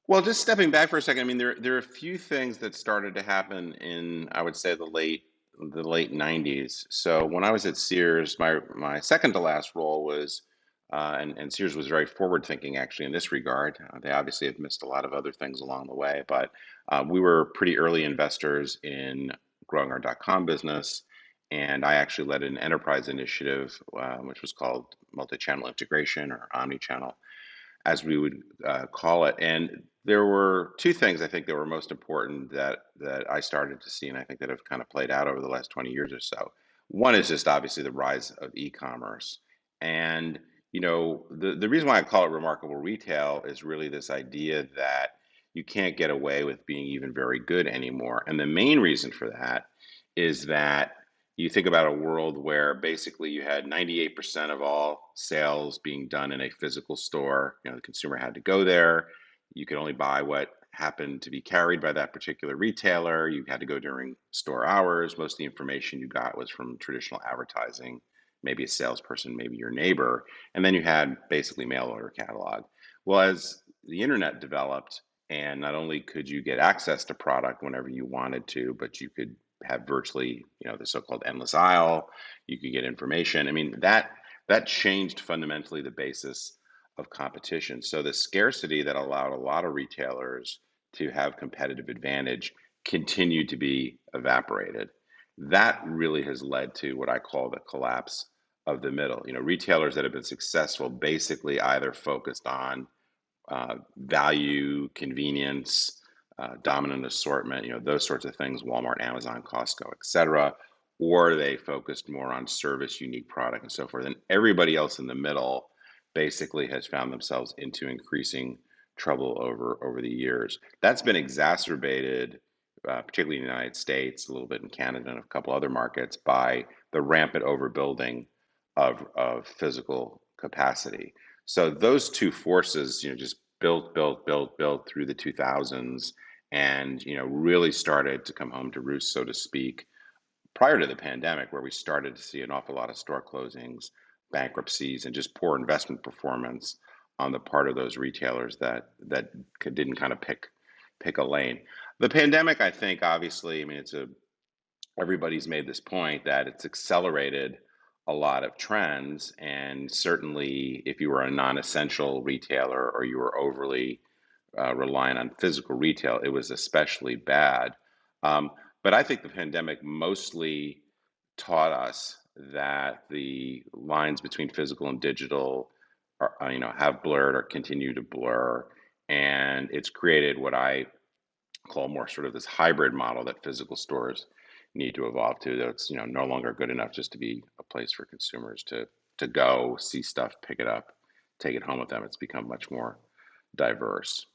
Well, just stepping back for a second, I mean, there are a few things that started to happen in, I would say, the late '90s. So when I was at Sears, my second to last role was, and Sears was very forward thinking actually in this regard. They obviously have missed a lot of other things along the way, but we were pretty early investors in growing our .com business, and I actually led an enterprise initiative, which was called multi-channel integration or omni-channel as we would call it. And there were two things I think that were most important that I started to see, and I think that have kind of played out over the last 20 years or so. One is just obviously the rise of e-commerce, and the reason why I call it remarkable retail is really this idea that you can't get away with being even very good anymore. And the main reason for that is that you think about a world where basically you had 98% of all sales being done in a physical store. The consumer had to go there. You could only buy what happened to be carried by that particular retailer. You had to go during store hours. Most of the information you got was from traditional advertising, maybe a salesperson, maybe your neighbor. And then you had basically mail order catalog. Well, as the internet developed, and not only could you get access to product whenever you wanted to, but you could have virtually, the so-called endless aisle. You could get information. I mean, that changed fundamentally the basis of competition. So the scarcity that allowed a lot of retailers to have competitive advantage continued to be evaporated. That really has led to what I call the collapse of the middle. Retailers that have been successful basically either focused on value, convenience, dominant assortment, those sorts of things, Walmart, Amazon, Costco, et cetera, or they focused more on service, unique product, and so forth. And everybody else in the middle basically has found themselves into increasing trouble over the years. That's been exacerbated, particularly in the United States, a little bit in Canada and a couple other markets, by the rampant overbuilding of physical capacity. So those two forces, just built through the 2000s, and really started to come home to roost, so to speak, prior to the pandemic, where we started to see an awful lot of store closings, bankruptcies, and just poor investment performance on the part of those retailers that didn't kind of pick a lane. The pandemic, I think, obviously, I mean, everybody's made this point that it's accelerated a lot of trends. And certainly, if you were a non essential retailer or you were overly reliant on physical retail, it was especially bad. Um, but I think the pandemic mostly taught us that the lines between physical and digital have blurred or continue to blur. And it's created what I call more sort of this hybrid model that physical stores need to evolve to. That it's no longer good enough just to be a place for consumers to go see stuff, pick it up, take it home with them. It's become much more diverse.